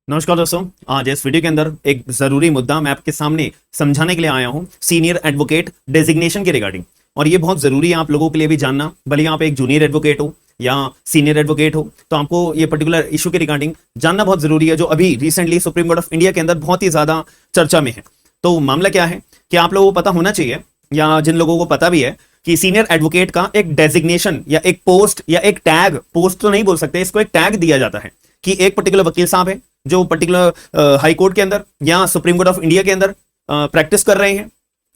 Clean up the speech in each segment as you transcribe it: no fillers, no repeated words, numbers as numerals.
नमस्कार दोस्तों। आज इस वीडियो के अंदर एक जरूरी मुद्दा मैं आपके सामने समझाने के लिए आया हूं, सीनियर एडवोकेट डेजिग्नेशन के रिगार्डिंग। और ये बहुत जरूरी है आप लोगों के लिए भी जानना, भले आप एक जूनियर एडवोकेट हो या सीनियर एडवोकेट हो, तो आपको ये पर्टिकुलर इशू के रिगार्डिंग जानना बहुत जरूरी है, जो अभी recently supreme court of India के अंदर बहुत ही ज्यादा चर्चा में है। तो मामला क्या है कि आप लोगों को पता होना चाहिए, या जिन लोगों को पता भी है, कि सीनियर एडवोकेट का एक डेजिग्नेशन या एक पोस्ट या एक टैग, पोस्ट तो नहीं बोल सकते, इसको एक टैग दिया जाता है कि एक पर्टिकुलर वकील साहब है जो पर्टिकुलर हाई कोर्ट के अंदर या सुप्रीम कोर्ट ऑफ इंडिया के अंदर प्रैक्टिस कर रहे हैं।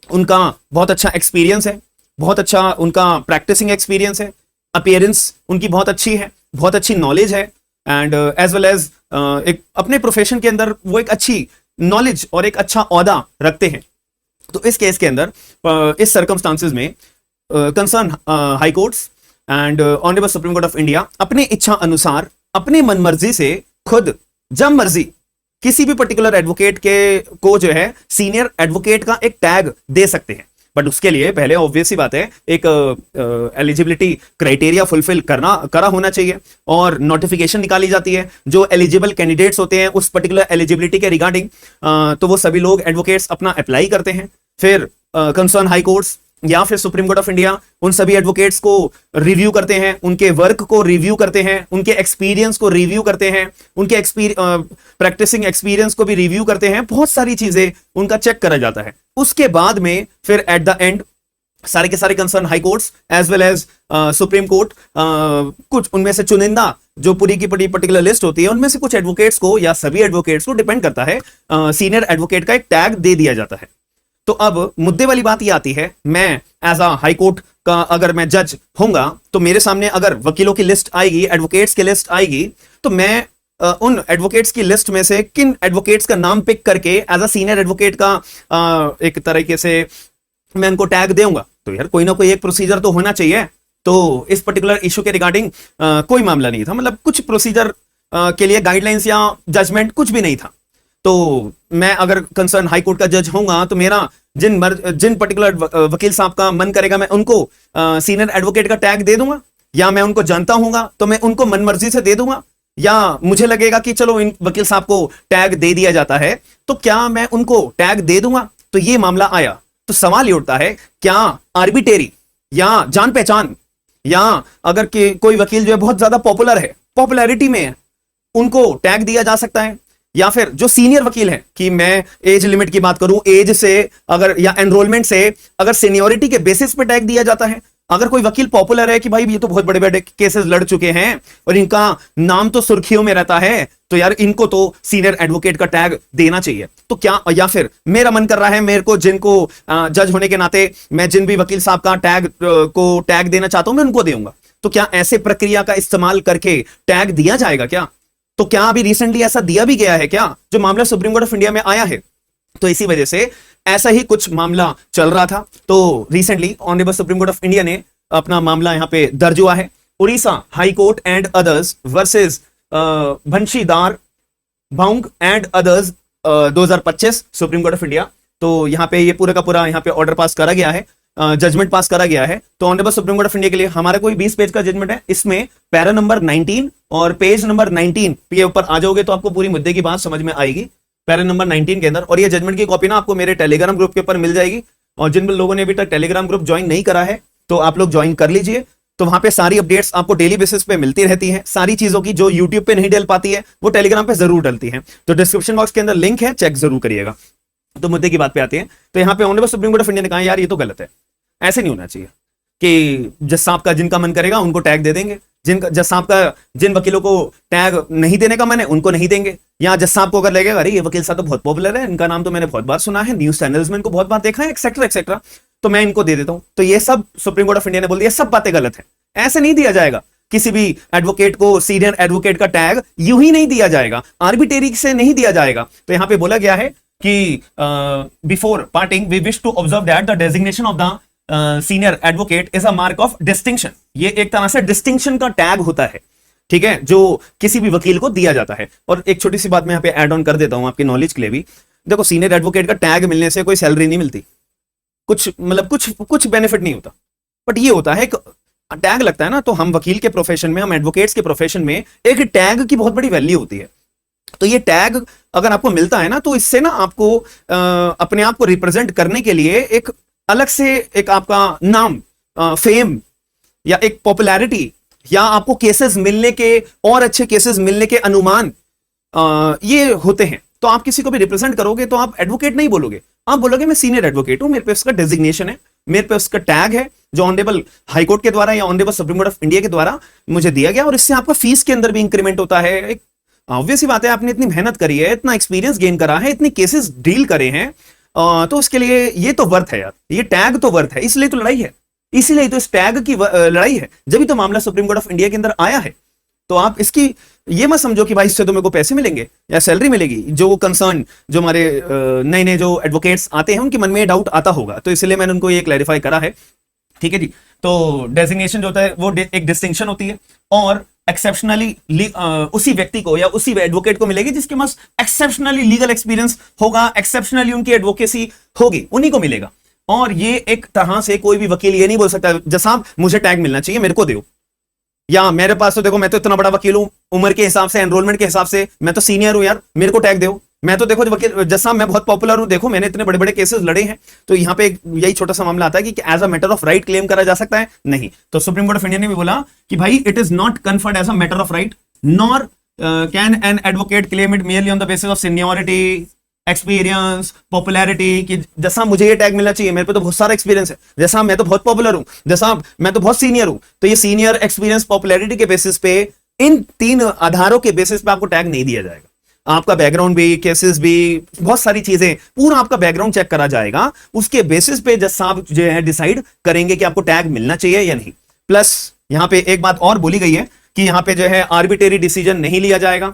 उनका बहुत अच्छा एक्सपीरियंस है, बहुत अच्छा उनका प्रैक्टिसिंग एक्सपीरियंस है, अपीयरेंस उनकी बहुत अच्छी है, बहुत अच्छी नॉलेज है, एंड एज वेल एज एक अपने प्रोफेशन के अंदर वो एक अच्छी नॉलेज और एक अच्छा औहदा रखते हैं। तो इस केस के अंदर इस सर्कमस्टांसेस में concern high courts and honourable supreme court of India अपने इच्छा अनुसार, अपनी मनमर्जी से खुद जब मर्जी किसी भी पर्टिकुलर एडवोकेट के को जो है सीनियर एडवोकेट का एक टैग दे सकते हैं। बट उसके लिए पहले ऑब्वियस ही बात है, एक एलिजिबिलिटी क्राइटेरिया फुलफिल करा होना चाहिए, और नोटिफिकेशन निकाली जाती है जो एलिजिबल कैंडिडेट्स होते हैं उस पर्टिकुलर एलिजिबिलिटी के रिगार्डिंग। तो वो सभी लोग एडवोकेट्स अपना अप्लाई करते हैं, फिर कंसर्न हाई कोर्ट्स या फिर सुप्रीम कोर्ट ऑफ इंडिया उन सभी एडवोकेट्स को रिव्यू करते हैं, उनके वर्क को रिव्यू करते हैं, उनके एक्सपीरियंस को रिव्यू करते हैं, उनके प्रैक्टिसिंग एक्सपीरियंस को भी रिव्यू करते हैं। बहुत सारी चीजें उनका चेक करा जाता है। उसके बाद में फिर एट द एंड सारे के सारे concern high courts as well as supreme court कुछ उनमें से चुनिंदा जो पूरी की पूरी पर्टिकुलर लिस्ट होती है, उनमें से कुछ एडवोकेट्स को या सभी एडवोकेट्स को, डिपेंड करता है, सीनियर एडवोकेट का एक टैग दे दिया जाता है। तो अब मुद्दे वाली बात ये आती है, मैं एज अ हाई कोर्ट का अगर मैं जज होऊंगा तो मेरे सामने अगर वकीलों की लिस्ट आएगी, एडवोकेट्स की लिस्ट आएगी, तो मैं उन एडवोकेट्स की लिस्ट में से किन एडवोकेट्स का नाम पिक करके एज अ सीनियर एडवोकेट का एक तरीके से मैं उनको टैग दूंगा। तो यार कोई ना कोई एक प्रोसीजर तो होना चाहिए। तो इस पर्टिकुलर इशू के रिगार्डिंग कोई मामला नहीं था, मतलब कुछ प्रोसीजर के लिए गाइडलाइंस या जजमेंट कुछ भी नहीं था। तो मैं अगर कंसर्न हाई कोर्ट का जज होऊंगा तो मेरा जिन पर्टिकुलर वकील साहब का मन करेगा मैं उनको सीनियर एडवोकेट का टैग दे दूंगा, या मैं उनको जानता हूंगा तो मैं उनको मनमर्जी से दे दूंगा, या मुझे लगेगा कि चलो इन वकील साहब को टैग दे दिया जाता है तो क्या मैं उनको टैग दे दूंगा। तो ये मामला आया तो सवाल ये उठता है, क्या आर्बिटेरी या जान पहचान, या अगर कोई वकील जो है बहुत ज्यादा पॉपुलर है, पॉपुलैरिटी में है, उनको टैग दिया जा सकता है, या फिर जो सीनियर वकील है, कि मैं एज लिमिट की बात करूं, एज से अगर या एनरोलमेंट से अगर सीनियरिटी के बेसिस पे टैग दिया जाता है। अगर कोई वकील पॉपुलर है कि भाई ये तो बहुत बड़े बड़े केसेस लड़ चुके हैं और इनका नाम तो सुर्खियों में रहता है, तो यार इनको तो सीनियर एडवोकेट का टैग देना चाहिए। तो क्या, या फिर मेरा मन कर रहा है, मेरे को जिनको जज होने के नाते मैं जिन भी वकील साहब का टैग देना चाहता हूं मैं उनको दूंगा। तो क्या ऐसे प्रक्रिया का इस्तेमाल करके टैग दिया जाएगा क्या? तो क्या अभी रिसेंटली ऐसा दिया भी गया है क्या, जो मामला सुप्रीम कोर्ट ऑफ इंडिया में आया है? तो इसी वजह से ऐसा ही कुछ मामला चल रहा था। तो recently honourable supreme court of India ने अपना मामला यहां पे दर्ज हुआ है, Orissa high court and others versus Banshidhar bhang and others 2025 supreme court of India. तो यहां पे ये पूरा का पूरा यहां पे ऑर्डर पास करा गया है, जजमेंट पास करा गया है। तो honourable supreme court of India के लिए हमारा कोई 20 पेज का जजमेंट है, इसमें पैरा नंबर 19 और पेज नंबर 19 के ऊपर आ जाओगे तो आपको पूरी मुद्दे की बात समझ में आएगी, पैरा नंबर 19 के अंदर। और ये जजमेंट की कॉपी ना आपको मेरे टेलीग्राम ग्रुप के ऊपर मिल जाएगी, और जिन लोगों ने अभी तक टेलीग्राम ग्रुप ज्वाइन नहीं करा है तो आप लोग ज्वाइन कर लीजिए। तो वहां पे सारी अपडेट्स आपको डेली बेसिस पे मिलती रहती है, सारी चीजों की जो यूट्यूब पे नहीं डल पाती है वो टेलीग्राम पे जरूर डलती है। तो डिस्क्रिप्शन बॉक्स के अंदर लिंक है, चेक जरूर करिएगा। तो मुद्दे की बात पे आते हैं। तो यहाँ पे honourable supreme court of India ने कहा यार ये तो गलत है, ऐसे नहीं होना चाहिए कि जज साहब का जिनका मन करेगा उनको टैग दे देंगे, जज साहब का जिन वकीलों को टैग नहीं देने का मन है उनको नहीं देंगे, या जज साहब को अगर लगेगा अरे ये वकील साहब तो बहुत पॉपुलर है, इनका नाम तो मैंने बहुत बार सुना है, न्यूज चैनल्स में इनको बहुत बार देखा है, एक्सेट्रा एक्सेट्रा, तो मैं इनको दे देता हूं। तो ये सब सुप्रीम कोर्ट ऑफ इंडिया ने बोल दिया, सब बातें गलत है, ऐसे नहीं दिया जाएगा। किसी भी एडवोकेट को सीनियर एडवोकेट का टैग यूं ही नहीं दिया जाएगा, आर्बिटेरी से नहीं दिया जाएगा। तो यहां पे बोला गया है कि before parting we wish to observe that the designation of the senior advocate is a mark of distinction. ये एक तरह से डिस्टिंक्शन का टैग होता है, ठीक है, जो किसी भी वकील को दिया जाता है। और एक छोटी सी बात मैं यहाँ पे ऐड ऑन कर देता हूं आपकी नॉलेज के लिए भी। देखो, सीनियर एडवोकेट का टैग मिलने से कोई सैलरी नहीं मिलती, कुछ मतलब कुछ बेनिफिट नहीं होता, बट ये होता है एक टैग लगता है ना, तो हम वकील के प्रोफेशन में, हम एडवोकेट्स के प्रोफेशन में एक टैग की बहुत बड़ी वैल्यू होती है। तो ये टैग अगर आपको मिलता है ना, तो इससे ना आपको अपने आप को रिप्रेजेंट करने के लिए एक अलग से एक आपका नाम, फेम या एक पॉपुलैरिटी या आपको केसेस मिलने के और अच्छे केसेस मिलने के अनुमान ये होते हैं। तो आप किसी को भी रिप्रेजेंट करोगे तो आप एडवोकेट नहीं बोलोगे, आप बोलोगे मैं सीनियर एडवोकेट हूं, मेरे पे उसका डेजिग्नेशन है, मेरे पे उसका टैग है जो ऑनरेबल हाईकोर्ट के द्वारा या honourable supreme court of India के द्वारा मुझे दिया गया, और इससे आपका फीस के अंदर भी इंक्रीमेंट होता है। एक ऑब्वियस ही बात है, आपने इतनी मेहनत करी है, इतना एक्सपीरियंस गेन करा है, इतनी केसेस डील करे हैं, तो उसके लिए ये तो वर्थ है यार, ये टैग तो वर्थ है, इसलिए तो लड़ाई है, इसीलिए तो इस टैग की लड़ाई है, जब भी तो मामला सुप्रीम कोर्ट ऑफ इंडिया के अंदर आया है। तो आप इसकी ये मत समझो कि भाई इससे तो मेरे को पैसे मिलेंगे या सैलरी मिलेगी। जो कंसर्न, जो हमारे नए नए जो एडवोकेट्स आते हैं उनके मन में डाउट आता होगा, तो इसलिए मैंने उनको ये क्लैरिफाई करा है। ठीक है जी। तो डेजिग्नेशन जो होता है वो एक डिस्टिंक्शन होती है, और एक्सेप्शनली उसी व्यक्ति को या उसी एडवोकेट को मिलेगी जिसके पास एक्सेप्शनली लीगल एक्सपीरियंस होगा, एक्सेप्शनली उनकी एडवोकेसी होगी, उन्हीं को मिलेगा। और ये एक तरह से कोई भी वकील ये नहीं बोल सकता जैसा मुझे टैग मिलना चाहिए मेरे को दो, या मेरे पास तो देखो मैं तो इतना बड़ा वकील हूं, उम्र के हिसाब से, एनरोलमेंट के हिसाब से मैं तो सीनियर हूं यार, मेरे को टैग दो। मैं तो देखो वकील जैसा मैं बहुत पॉपुलर हूं, देखो मैंने इतने बड़े बड़े केसेस लड़े हैं। तो यहां पे यही छोटा सा मामला आता है कि as a matter of right claim करा जा सकता है, नहीं। तो सुप्रीम कोर्ट ऑफ इंडिया ने भी बोला कि भाई it is not conferred as a matter of right, nor can an advocate claim it merely on the basis of seniority, experience, popularity, कि जैसा मुझे ये टैग मिलना चाहिए, मेरे पे तो बहुत सारा एक्सपीरियंस है, जैसा मैं तो बहुत पॉपुलर हूं, जैसा मैं तो बहुत सीनियर हूं, तो ये सीनियर, एक्सपीरियंस, पॉपुलैरिटी के बेसिस पे, इन तीन आधारों के बेसिस पे आपको टैग नहीं दिया जाएगा। आपका बैकग्राउंड भी, केसेस भी, बहुत सारी चीजें, पूरा आपका बैकग्राउंड चेक करा जाएगा, उसके बेसिस पे जैसा आप जो है डिसाइड करेंगे कि आपको टैग मिलना चाहिए या नहीं। प्लस यहां पे एक बात और बोली गई है कि यहां पे जो है आर्बिट्रेरी डिसीजन नहीं लिया जाएगा।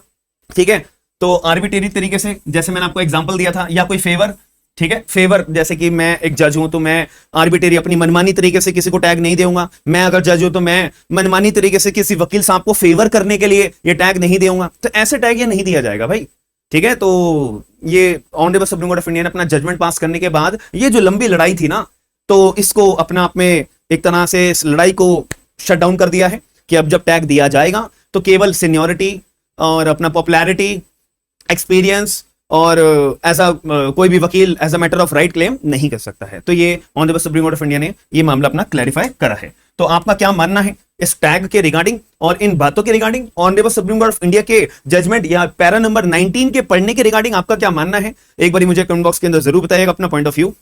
ठीक है, तो आर्बिट्रेरी तरीके से, जैसे मैंने आपको एग्जांपल दिया था, या कोई फेवर, ठीक है, फेवर, जैसे कि मैं एक जज हूं तो मैं आर्बिट्रेरी अपनी मनमानी तरीके से किसी को टैग नहीं दूंगा। मैं अगर जज हूं तो मैं मनमानी तरीके से किसी वकील साहब को फेवर करने के लिए ये टैग नहीं दूंगा, तो ऐसे टैग ये नहीं दिया जाएगा भाई। ठीक है, तो ये honourable supreme court of India ने अपना जजमेंट पास करने के बाद ये जो लंबी लड़ाई थी ना, तो इसको अपना आप में एक तरह से इस लड़ाई को शट डाउन कर दिया है कि अब जब टैग दिया जाएगा तो केवल सीनियरिटी और अपना पॉपुलैरिटी, एक्सपीरियंस और एज अ कोई भी वकील as a matter of right claim नहीं कर सकता है। तो ये honourable supreme court of India ने ये मामला अपना क्लैरिफाई करा है। तो आपका क्या मानना है इस टैग के रिगार्डिंग और इन बातों के regarding, honourable supreme court of India के जजमेंट या पैरा नंबर 19 के पढ़ने के रिगार्डिंग आपका क्या मानना है? एक बार मुझे कमेंट बॉक्स के अंदर जरूर बताइएगा अपना पॉइंट ऑफ व्यू।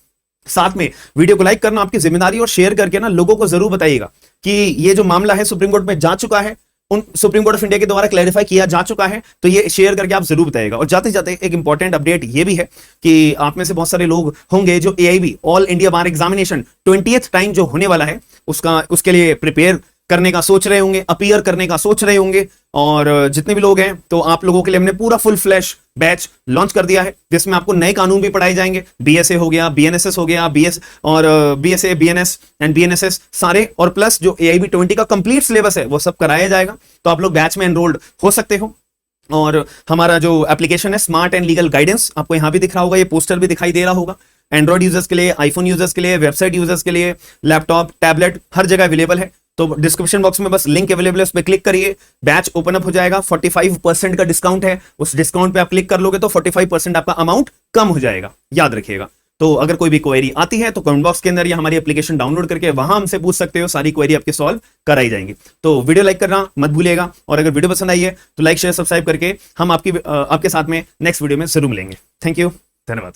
साथ में वीडियो को लाइक करना आपकी जिम्मेदारी, और शेयर करके ना लोगों को जरूर बताइएगा कि ये जो मामला है सुप्रीम कोर्ट में जा चुका है, उन सुप्रीम कोर्ट ऑफ इंडिया के द्वारा क्लैरिफाई किया जा चुका है, तो ये शेयर करके आप जरूर बताइएगा। और जाते जाते एक इंपॉर्टेंट अपडेट ये भी है कि आप में से बहुत सारे लोग होंगे जो AIB ऑल इंडिया बार एग्जामिनेशन 20th टाइम जो होने वाला है उसके लिए प्रिपेयर करने का सोच रहे होंगे, अपीयर करने का सोच रहे होंगे। और जितने भी लोग हैं, तो आप लोगों के लिए हमने पूरा फुल फ्लैश बैच लॉन्च कर दिया है, जिसमें आपको नए कानून भी पढ़ाए जाएंगे। BSA हो गया, BNSS हो गया, BSA, BNS एंड BNSS सारे, और प्लस जो AIB 20 का कंप्लीट सिलेबस है वो सब कराया जाएगा। तो आप लोग बैच में एनरोल्ड हो सकते हो। और हमारा जो एप्लीकेशन है स्मार्ट एंड लीगल गाइडेंस, आपको यहां भी दिख रहा होगा, ये पोस्टर भी दिखाई दे रहा होगा। एंड्रॉइड यूजर्स के लिए, आईफोन यूजर्स के लिए, वेबसाइट यूजर्स के लिए, लैपटॉप, टैबलेट, हर जगह अवेलेबल है। तो डिस्क्रिप्शन बॉक्स में बस लिंक अवेलेबल है, उस पर क्लिक करिए, बैच ओपन अप हो जाएगा। 45% का डिस्काउंट है, उस डिस्काउंट पे आप क्लिक कर लोगे तो 45% आपका अमाउंट कम हो जाएगा, याद रखिएगा। तो अगर कोई भी क्वेरी आती है तो कमेंट बॉक्स के अंदर या हमारी एप्लीकेशन डाउनलोड करके वहां हमसे पूछ सकते हो, सारी क्वेरी आपकी सॉल्व कराई जाएंगी। तो वीडियो लाइक करना मत भूलिएगा, और अगर वीडियो पसंद आई है तो लाइक, शेयर, सब्सक्राइब करके हम आपके साथ में नेक्स्ट वीडियो में जरूर मिलेंगे। थैंक यू, धन्यवाद।